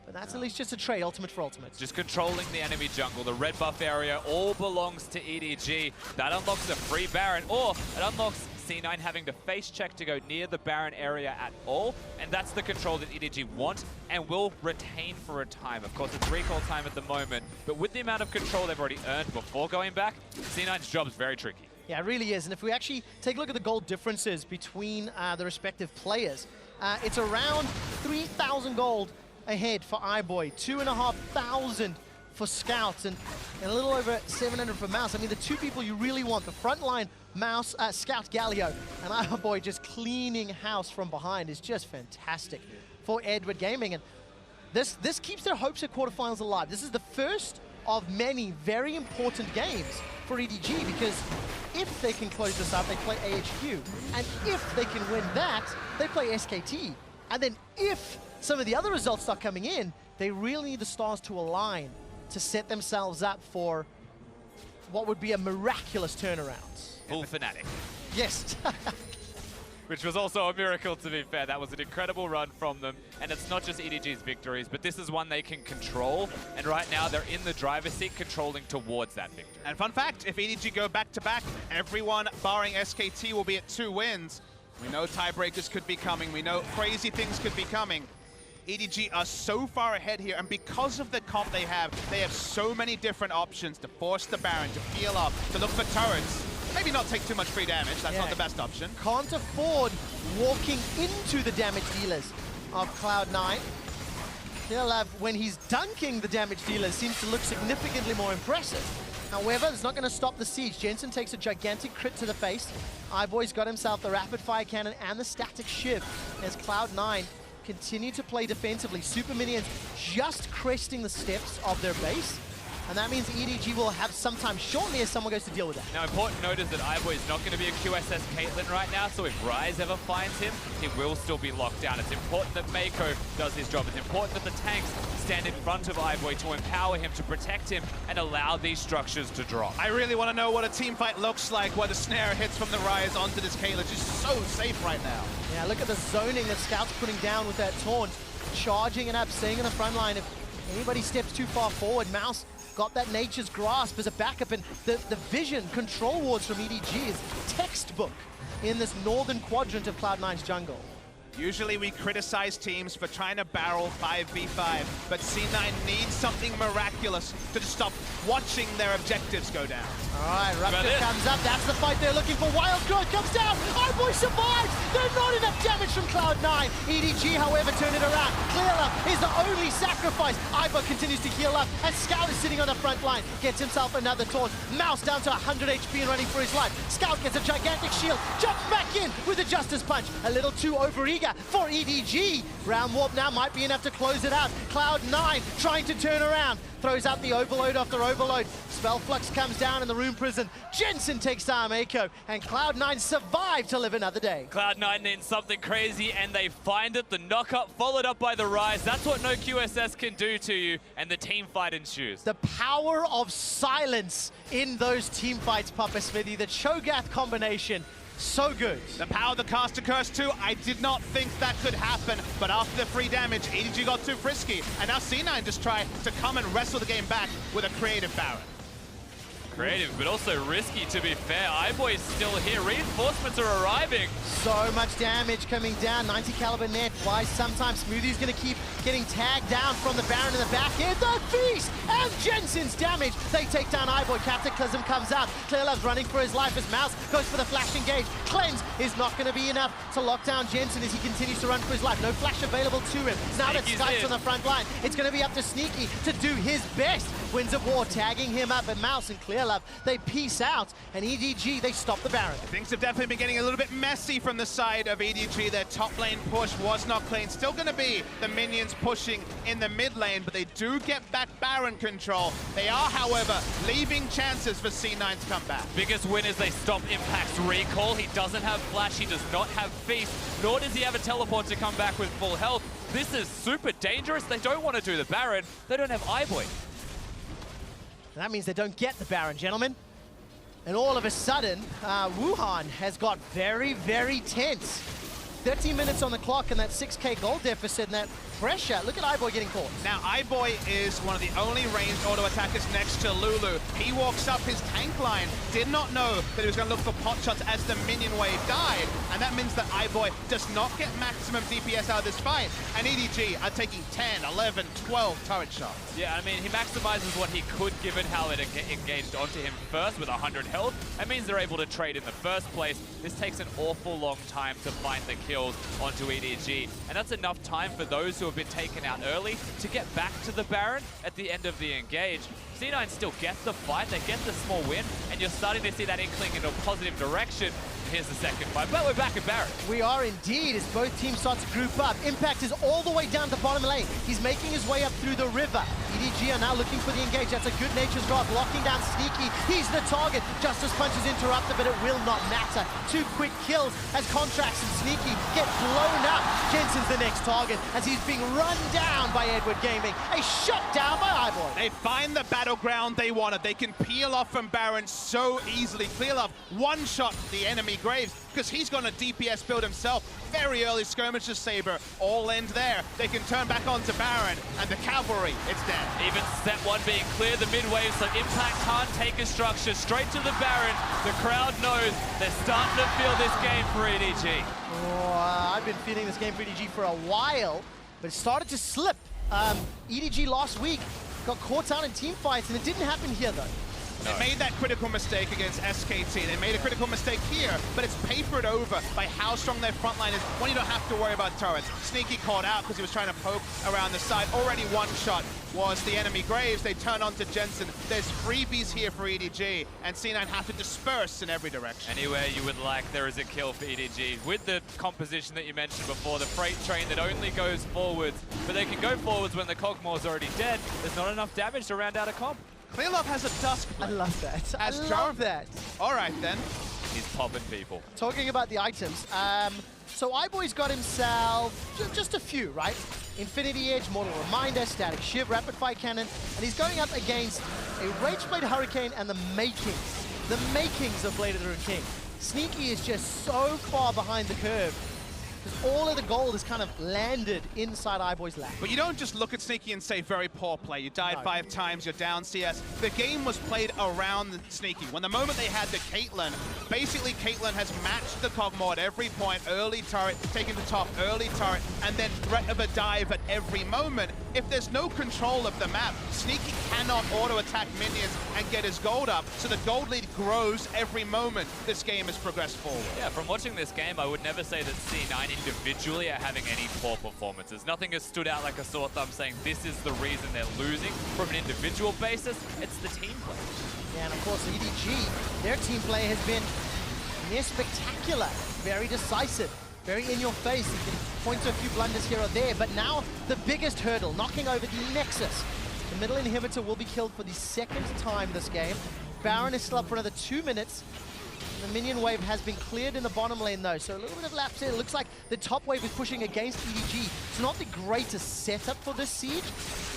But that's at least just a trade, ultimate for ultimate. Just controlling the enemy jungle. The red buff area all belongs to EDG. That unlocks a free Baron, or it unlocks C9 having to face check to go near the Baron area at all. And that's the control that EDG want and will retain for a time. Of course, it's recall time at the moment, but with the amount of control they've already earned before going back, C9's job is very tricky. Yeah, it really is. And if we actually take a look at the gold differences between the respective players, it's around 3,000 gold ahead for iBoy, 2,500 for Scouts, and a little over 700 for Mouse. I mean, the two people you really want, the frontline Mouse, Scout Galio, and iBoy just cleaning house from behind is just fantastic for Edward Gaming. And this keeps their hopes at quarterfinals alive. This is the first of many very important games for EDG, because if they can close this up, they play AHQ. And if they can win that, they play SKT. And then if some of the other results start coming in, they really need the stars to align to set themselves up for what would be a miraculous turnaround. Full Fnatic. Yes. Which was also a miracle, to be fair. That was an incredible run from them. And it's not just EDG's victories, but this is one they can control. And right now, they're in the driver's seat, controlling towards that victory. And fun fact, if EDG go back-to-back, everyone barring SKT will be at 2 wins. We know tiebreakers could be coming. We know crazy things could be coming. EDG are so far ahead here, and because of the comp they have so many different options to force the Baron, to peel up, to look for turrets. Maybe not take too much free damage, that's not the best option. Can't afford walking into the damage dealers of Cloud9. Clearlove, when he's dunking the damage dealers, seems to look significantly more impressive. However, it's not going to stop the siege. Jensen takes a gigantic crit to the face. iBoy's got himself the rapid fire cannon and the static shiv as Cloud9 continue to play defensively. Super minions just cresting the steps of their base. And that means EDG will have some time shortly as someone goes to deal with that. Now, important note is that iBoy is not going to be a QSS Caitlyn right now, so if Ryze ever finds him, he will still be locked down. It's important that Meiko does his job. It's important that the tanks stand in front of iBoy to empower him, to protect him, and allow these structures to drop. I really want to know what a team fight looks like where the snare hits from the Ryze onto this Caitlyn. She's so safe right now. Yeah, look at the zoning that Scout's putting down with that taunt. Charging it up, staying in the front line. If anybody steps too far forward, Mouse got that nature's grasp as a backup, and the vision control wards from EDG is textbook in this northern quadrant of Cloud9's jungle. Usually we criticize teams for trying to barrel 5v5, but C9 needs something miraculous to just stop watching their objectives go down. All right, Rupture comes up. That's the fight they're looking for. Wild Growth comes down. iBoy survives. There's not enough damage from Cloud9. EDG, however, turn it around. Clearlove is the only sacrifice. iBoy continues to heal up, and Scout is sitting on the front line. Gets himself another taunt. Mouse down to 100 HP and running for his life. Scout gets a gigantic shield. Jumps back in with a Justice Punch. A little too overeager for EDG. Round warp now might be enough to close it out. Cloud9 trying to turn around. Throws out the overload after overload. Spell Flux comes down in the Rune Prison. Jensen takes down Meiko, and Cloud9 survive to live another day. Cloud9 needs something crazy, and they find it. The knock-up followed up by the Ryze. That's what no QSS can do to you, and the team fight ensues. The power of silence in those team fights, Papa Smithy. The Cho'Gath combination. So good. The power of the Caster Curse too. I did not think that could happen, but after the free damage, EDG got too frisky, and now C9 just try to come and wrestle the game back with a creative Baron. Creative, but also risky, to be fair. iBoy is still here. Reinforcements are arriving. So much damage coming down. 90 caliber net. Why sometimes Smoothie's going to keep getting tagged down from the Baron in the back end. The Feast and Jensen's damage. They take down iBoy. Cataclysm comes out. Clearlove's running for his life as Mouse goes for the flash engage. Cleanse is not going to be enough to lock down Jensen as he continues to run for his life. No flash available to him. Now that Skype's on the front line, it's going to be up to Sneaky to do his best. Winds of War tagging him up, and Mouse and Clearlove, they peace out, and EDG, they stop the Baron. Things have definitely been getting a little bit messy from the side of EDG. Their top lane push was not clean. Still going to be the minions pushing in the mid lane, but they do get back Baron control. They are, however, leaving chances for C9 to come back. Biggest win is they stop Impact's recall. He doesn't have flash, he does not have Feast, nor does he have a teleport to come back with full health. This is super dangerous. They don't want to do the Baron. They don't have iBoy. That means they don't get the Baron, gentlemen. And all of a sudden, Wuhan has got very, very tense. 13 minutes on the clock and that 6k gold deficit and that pressure. Look at iBoy getting caught. Now, iBoy is one of the only ranged auto attackers next to Lulu. He walks up his tank line, did not know that he was going to look for pot shots as the minion wave died, and that means that iBoy does not get maximum DPS out of this fight, and EDG are taking 10, 11, 12 turret shots. Yeah, I mean, he maximizes what he could given how it engaged onto him first with 100 health. That means they're able to trade in the first place. This takes an awful long time to find the kills onto EDG, and that's enough time for those who have been taken out early to get back to the Baron at the end of the engage. C9 still get the fight, they get the small win, and you're starting to see that inkling in a positive direction. Here's the second fight, but we're back at Baron. We are indeed, as both teams start to group up. Impact is all the way down the bottom lane. He's making his way up through the river. EDG are now looking for the engage. That's a good nature's drop, locking down Sneaky. He's the target. Justice Punch is interrupted, but it will not matter. 2 quick kills as Contractz and Sneaky get blown up. Jensen's the next target as he's being run down by Edward Gaming. A shutdown by iBoy. They find the battleground they wanted. They can peel off from Baron so easily. Clearlove one-shot the enemy Graves because he's going to DPS build himself. Very early skirmishes saber, all end there. They can turn back onto Baron, and the cavalry, it's dead. Even set 1 being clear, the mid wave, so Impact can't take a structure. Straight to the Baron. The crowd knows they're starting to feel this game for EDG. Oh, I've been feeling this game for EDG for a while, but it started to slip. EDG last week got caught out in team fights, and it didn't happen here though. They made that critical mistake against SKT. They made a critical mistake here, but it's papered over by how strong their front line is when you don't have to worry about turrets. Sneaky caught out because he was trying to poke around the side. Already one shot was the enemy Graves. They turn on to Jensen. There's freebies here for EDG, and C9 have to disperse in every direction. Anywhere you would like, there is a kill for EDG. With the composition that you mentioned before, the freight train that only goes forwards, but they can go forwards when the Kog'Maw's already dead. There's not enough damage to round out a comp. Clearlove has a dusk play. I love that. I love Jarvan. that. All right, then. He's popping people. Talking about the items, so iBoy's got himself just a few, right? Infinity Edge, Mortal Reminder, Static Shiv, Rapid Fire Cannon, and he's going up against a Rageblade Hurricane and the makings of Blade of the Ruined King. Sneaky is just so far behind the curve, because all of the gold is kind of landed inside iBoy's lap. But you don't just look at Sneaky and say, very poor play. You died 5 times, you're down CS. The game was played around the Sneaky. When the moment they had the Caitlyn, basically Caitlyn has matched the Kog'Maw at every point. Early turret, taking the top, early turret, and then threat of a dive at every moment. If there's no control of the map, Sneaky cannot auto-attack minions and get his gold up, so the gold lead grows every moment this game has progressed forward. Yeah, from watching this game, I would never say that C9 individually are having any poor performances. Nothing has stood out like a sore thumb saying this is the reason they're losing. From an individual basis, it's the team play. Yeah, and of course EDG, their team play has been near spectacular, very decisive, very in your face. You can point to a few blunders here or there, but now the biggest hurdle, knocking over the Nexus. The middle inhibitor will be killed for the second time this game. Baron is still up for another 2 minutes. The minion wave has been cleared in the bottom lane though, so a little bit of lapse here. It looks like the top wave is pushing against EDG. It's not the greatest setup for this siege.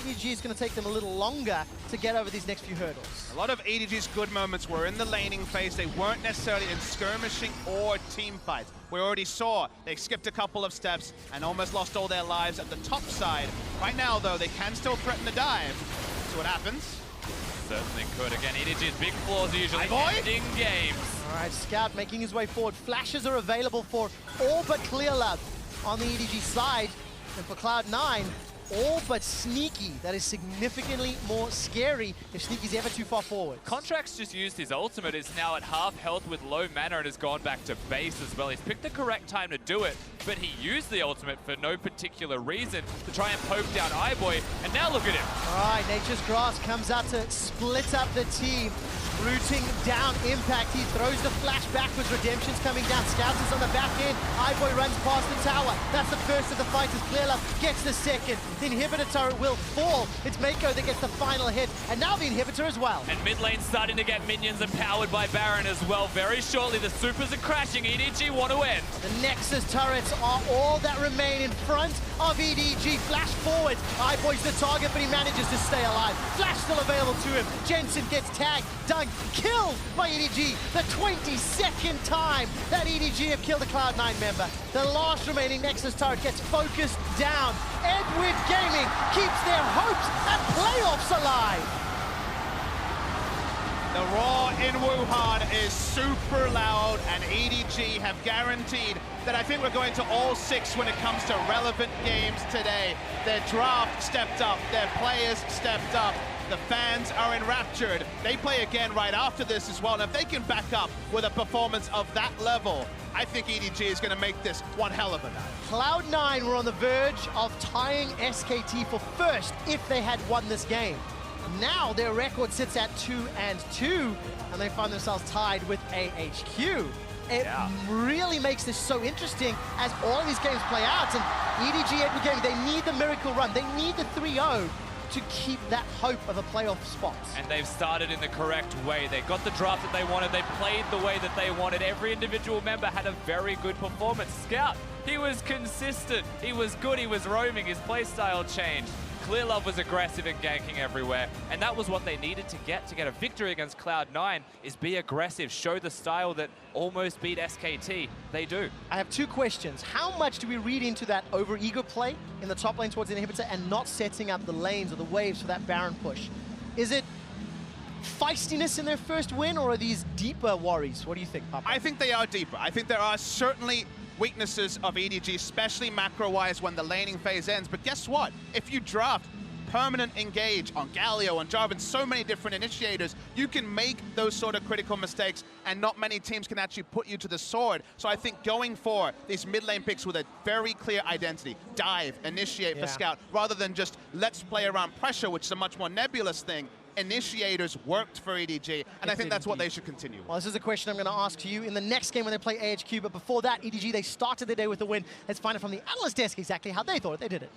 EDG is going to take them a little longer to get over these next few hurdles. A lot of EDG's good moments were in the laning phase. They weren't necessarily in skirmishing or team fights. We already saw they skipped a couple of steps and almost lost all their lives at the top side. Right now though, they can still threaten the dive. See what happens. Certainly could. Again, EDG's big flaws are usually iBoy? ending games. All right, Scout making his way forward. Flashes are available for all but Clearlove on the EDG side. And for Cloud9, all but Sneaky. That is significantly more scary if Sneaky's ever too far forward. Contractz just used his ultimate, is now at half health with low mana and has gone back to base as well. He's picked the correct time to do it, but he used the ultimate for no particular reason to try and poke down iBoy, and now look at him. All right, Nature's Grass comes out to split up the team. Rooting down Impact, he throws the flash backwards, Redemption's coming down, Scouts is on the back end, iBoy runs past the tower, that's the first of the fighters, Clearlove gets the second, the inhibitor turret will fall, it's Meiko that gets the final hit, and now the inhibitor as well. And mid lane starting to get minions empowered by Baron as well. Very shortly the supers are crashing, EDG want to end. The Nexus turrets are all that remain in front of EDG, flash forward, iBoy's the target but he manages to stay alive, flash still available to him, Jensen gets tagged, done, killed by EDG, the 22nd time that EDG have killed a Cloud9 member. The last remaining Nexus turret gets focused down. Edward Gaming keeps their hopes and playoffs alive. The roar in Wuhan is super loud, and EDG have guaranteed that I think we're going to all 6 when it comes to relevant games today. Their draft stepped up, their players stepped up. The fans are enraptured. They play again right after this as well. And if they can back up with a performance of that level, I think EDG is going to make this one hell of a night. Cloud9 were on the verge of tying SKT for first if they had won this game. Now their record sits at 2-2, and they find themselves tied with AHQ. It really makes this so interesting as all of these games play out. And EDG, Edward Gaming, they need the miracle run. They need the 3-0. to keep that hope of a playoff spot. And they've started in the correct way. They got the draft that they wanted. They played the way that they wanted. Every individual member had a very good performance. Scout, he was consistent. He was good. He was roaming. His playstyle changed. Clearlove was aggressive and ganking everywhere, and that was what they needed to get a victory against Cloud9, is be aggressive, show the style that almost beat SKT. They do. I have two questions. How much do we read into that over-ego play in the top lane towards the inhibitor and not setting up the lanes or the waves for that Baron push? Is it feistiness in their first win, or are these deeper worries? What do you think, Papa? I think they are deeper. I think there are certainly weaknesses of EDG, especially macro-wise when the laning phase ends. But guess what? If you draft permanent engage on Galio, on Jarvan, so many different initiators, you can make those sort of critical mistakes, and not many teams can actually put you to the sword. So I think going for these mid lane picks with a very clear identity, dive, initiate for Scout, rather than just let's play around pressure, which is a much more nebulous thing. Initiators worked for EDG, and I think that's what they should continue with. Well, this is a question I'm going to ask to you in the next game when they play AHQ, but before that, EDG, they started the day with a win. Let's find out from the analyst desk exactly how they thought they did it.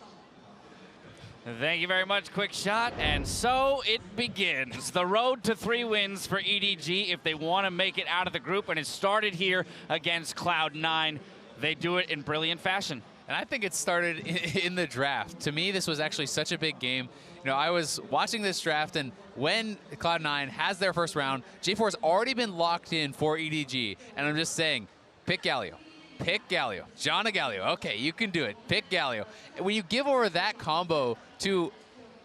Thank you very much, QuickShot. And so it begins. The road to 3 wins for EDG if they want to make it out of the group, and it started here against Cloud9. They do it in brilliant fashion. And I think it started in the draft. To me, this was actually such a big game. You know, I was watching this draft, and when Cloud9 has their first round, J4's already been locked in for EDG. And I'm just saying, pick Galio. Pick Galio. Janna Galio. Okay, you can do it. Pick Galio. When you give over that combo to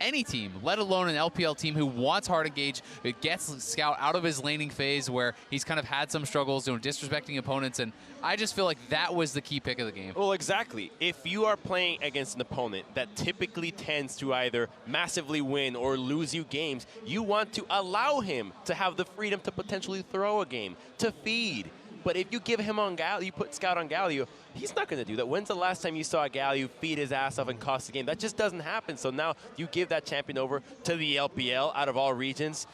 any team, let alone an LPL team who wants hard engage, it gets Scout out of his laning phase where he's kind of had some struggles, disrespecting opponents, and I just feel like that was the key pick of the game. Well, exactly. If you are playing against an opponent that typically tends to either massively win or lose you games, you want to allow him to have the freedom to potentially throw a game, to feed. But if you give him on Galio, you put Scout on Galio, he's not going to do that. When's the last time you saw Galio feed his ass off and cost the game? That just doesn't happen. So now you give that champion over to the LPL out of all regions.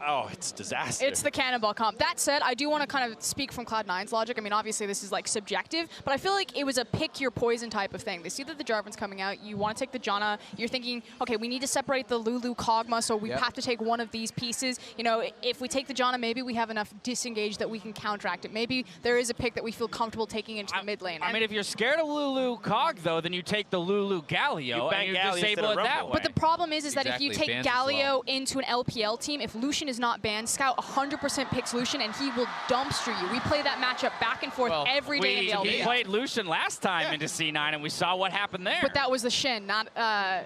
Oh, it's a disaster. It's the cannonball comp. That said, I do want to kind of speak from Cloud9's logic. I mean, obviously this is like subjective, but I feel like it was a pick your poison type of thing. They see that the Jarvan's coming out. You want to take the Janna. You're thinking, okay, we need to separate the Lulu Kog'Maw, so we have to take one of these pieces. You know, if we take the Janna, maybe we have enough disengage that we can counteract it. Maybe there is a pick that we feel comfortable taking into the mid lane. I mean, if you're scared of Lulu Kog, though, then you take the Lulu Galio and you disable it that way. But the problem is that if you take Galio into an LPL team, if Lucian is not banned, Scout 100% picks Lucian and he will dumpster you. We play that matchup back and forth every day in the LPL. We played Lucian last time into C9 and we saw what happened there. But that was the Shin, not,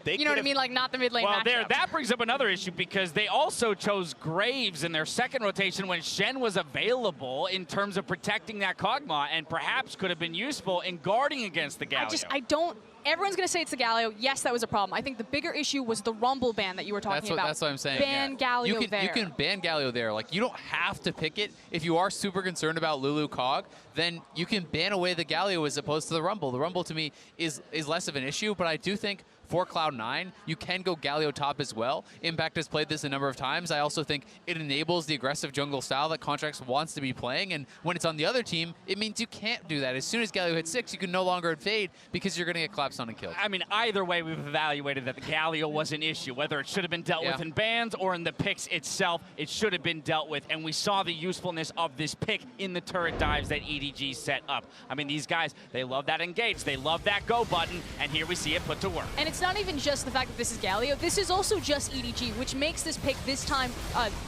you know what I mean? Like, not the mid lane matchup. That brings up another issue because they also chose Graves in their second rotation when Shen was available in terms of protecting that Kog'Maw and perhaps could have been useful in guarding against the Galio. I don't. Everyone's going to say it's the Galio. Yes, that was a problem. I think the bigger issue was the Rumble ban that you were talking about. That's what I'm saying. Ban Galio there. You can ban Galio there. Like, you don't have to pick it. If you are super concerned about Lulu Kog, then you can ban away the Galio as opposed to the Rumble. The Rumble, to me, is less of an issue, but I do think for Cloud9, you can go Galio top as well. Impact has played this a number of times. I also think it enables the aggressive jungle style that Contractz wants to be playing, and when it's on the other team, it means you can't do that. As soon as Galio hits 6, you can no longer invade because you're going to get collapsed on and killed. I mean, either way, we've evaluated that the Galio was an issue. Whether it should have been dealt with in bans or in the picks itself, it should have been dealt with, and we saw the usefulness of this pick in the turret dives that EDG set up. I mean, these guys, they love that engage, they love that go button, and here we see it put to work. And it's not even just the fact that this is Galio, this is also just EDG, which makes this pick this time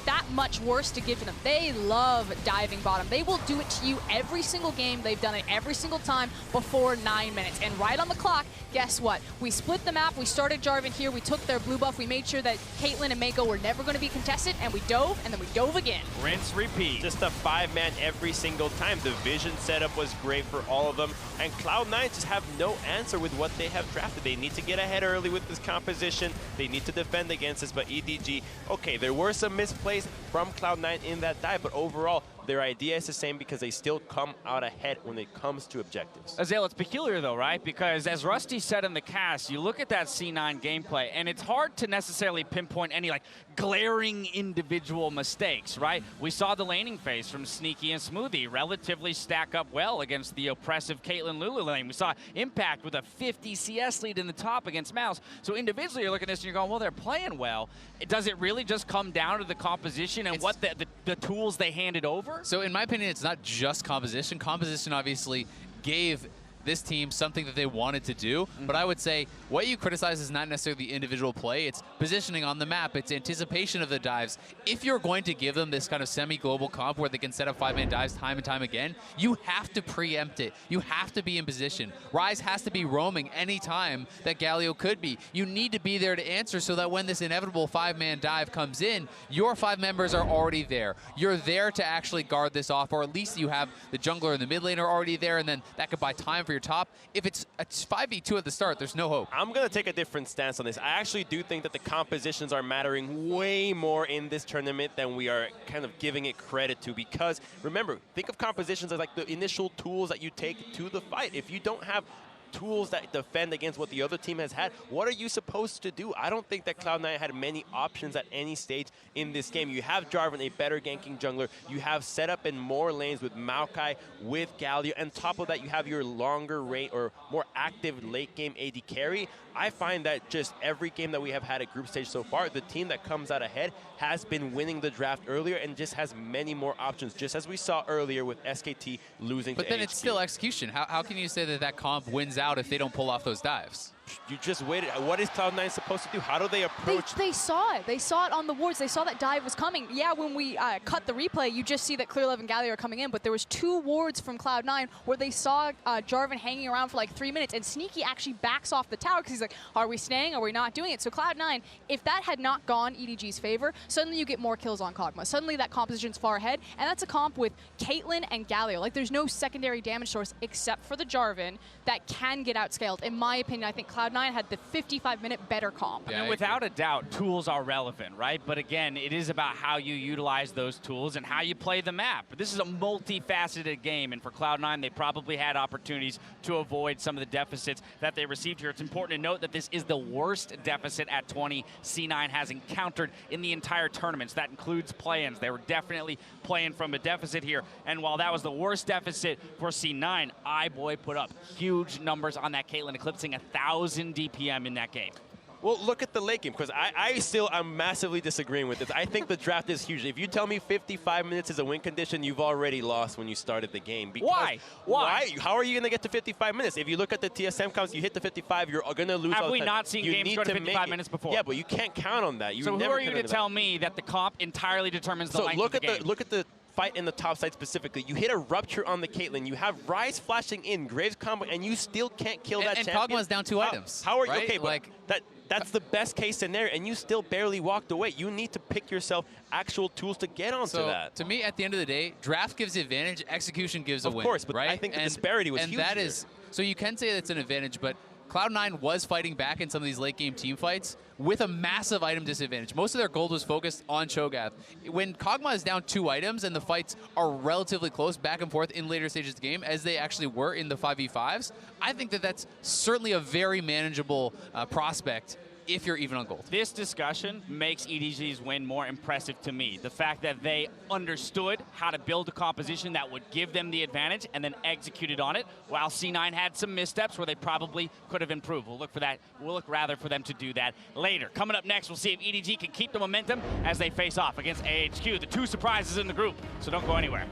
that much worse to give to them. They love diving bottom. They will do it to you every single game. They've done it every single time before 9 minutes. And right on the clock, guess what? We split the map, we started Jarvan here, we took their blue buff, we made sure that Caitlyn and Meiko were never going to be contested, and we dove, and then we dove again. Rinse, repeat. Just a 5-man every single time. The vision setup was great for all of them, and Cloud9 just have no answer with what they have drafted. They need to get ahead early with this composition. They need to defend against this, but EDG, okay, there were some misplays from Cloud9 in that dive, but overall, their idea is the same because they still come out ahead when it comes to objectives. Azale, it's peculiar though, right? Because as Rusty said in the cast, you look at that C9 gameplay and it's hard to necessarily pinpoint any like glaring individual mistakes, right? We saw the laning phase from Sneaky and Smoothie relatively stack up well against the oppressive Caitlyn Lulu lane. We saw Impact with a 50 CS lead in the top against Mouse. So individually you're looking at this and you're going, well, they're playing well. Does it really just come down to the composition and what the tools they handed over? So in my opinion, it's not just composition. Composition obviously gave this team something that they wanted to do, but I would say what you criticize is not necessarily the individual play, it's positioning on the map, it's anticipation of the dives. If you're going to give them this kind of semi-global comp where they can set up 5-man dives time and time again, you have to preempt it. You have to be in position. Ryze has to be roaming any time that Galio could be. You need to be there to answer so that when this inevitable 5-man dive comes in, your 5 members are already there. You're there to actually guard this off, or at least you have the jungler and the mid laner already there, and then that could buy time for your top. If it's a 5v2 at the start, there's no hope. I'm going to take a different stance on this. I actually do think that the compositions are mattering way more in this tournament than we are kind of giving it credit to, because remember, think of compositions as like the initial tools that you take to the fight. If you don't have tools that defend against what the other team has had, what are you supposed to do? I don't think that Cloud9 had many options at any stage in this game. You have Jarvan, a better ganking jungler. You have set up in more lanes with Maokai, with Galio, and top of that, you have your longer range or more active late game AD carry. I find that just every game that we have had at group stage so far, the team that comes out ahead has been winning the draft earlier and just has many more options, just as we saw earlier with SKT losing to But then AHQ. it's still execution. How can you say that that comp wins out if they don't pull off those dives? You just waited. What is Cloud9 supposed to do? How do they approach? They saw it. They saw it on the wards. They saw that dive was coming. Yeah, when we cut the replay, you just see that Clearlove and Galio are coming in, but there was 2 wards from Cloud9 where they saw Jarvan hanging around for like 3 minutes, and Sneaky actually backs off the tower because he's like, are we staying? Are we not doing it? So Cloud9, if that had not gone EDG's favor, suddenly you get more kills on Kog'Maw. Suddenly that composition's far ahead, and that's a comp with Caitlyn and Galio. Like, there's no secondary damage source except for the Jarvan that can get outscaled. In my opinion, I think Cloud9 had the 55-minute better comp. Yeah, I mean, without a doubt, tools are relevant, right? But again, it is about how you utilize those tools and how you play the map. This is a multifaceted game, and for Cloud9, they probably had opportunities to avoid some of the deficits that they received here. It's important to note that this is the worst deficit at 20 C9 has encountered in the entire tournament. So that includes play-ins. They were definitely playing from a deficit here. And while that was the worst deficit for C9, iBoy put up huge numbers on that Caitlyn, eclipsing 1,000 DPM in that game. Well, look at the late game, because I'm massively disagreeing with this. I think the draft is huge. If you tell me 55 minutes is a win condition, you've already lost when you started the game. Why? How are you going to get to 55 minutes? If you look at the TSM counts, you hit the 55, you're going to lose all the time. Have we not seen games go to 55 minutes before? Yeah, but you can't count on that. So who are you to tell me that the comp entirely determines the length of the game? Look at the fight in the top side specifically. You hit a rupture on the Caitlyn. You have Ryze flashing in, Graves combo, and you still can't kill that champion. And Kog'Maw's down 2 items. How are you? Right? Okay, but like, that's the best case scenario, and you still barely walked away. You need to pick yourself actual tools to get onto that. To me, at the end of the day, draft gives the advantage, execution gives a win. Of course, but right? I think the disparity was huge. And that is, so you can say that's an advantage, but Cloud9 was fighting back in some of these late game team fights with a massive item disadvantage. Most of their gold was focused on Cho'Gath. When Kog'Maw is down 2 items and the fights are relatively close back and forth in later stages of the game, as they actually were in the 5v5s, I think that that's certainly a very manageable prospect if you're even on gold. This discussion makes EDG's win more impressive to me. The fact that they understood how to build a composition that would give them the advantage and then executed on it, while C9 had some missteps where they probably could have improved. We'll look for that. We'll look rather for them to do that later. Coming up next, we'll see if EDG can keep the momentum as they face off against AHQ, the 2 surprises in the group. So don't go anywhere.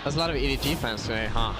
There's a lot of EDG fans today, huh?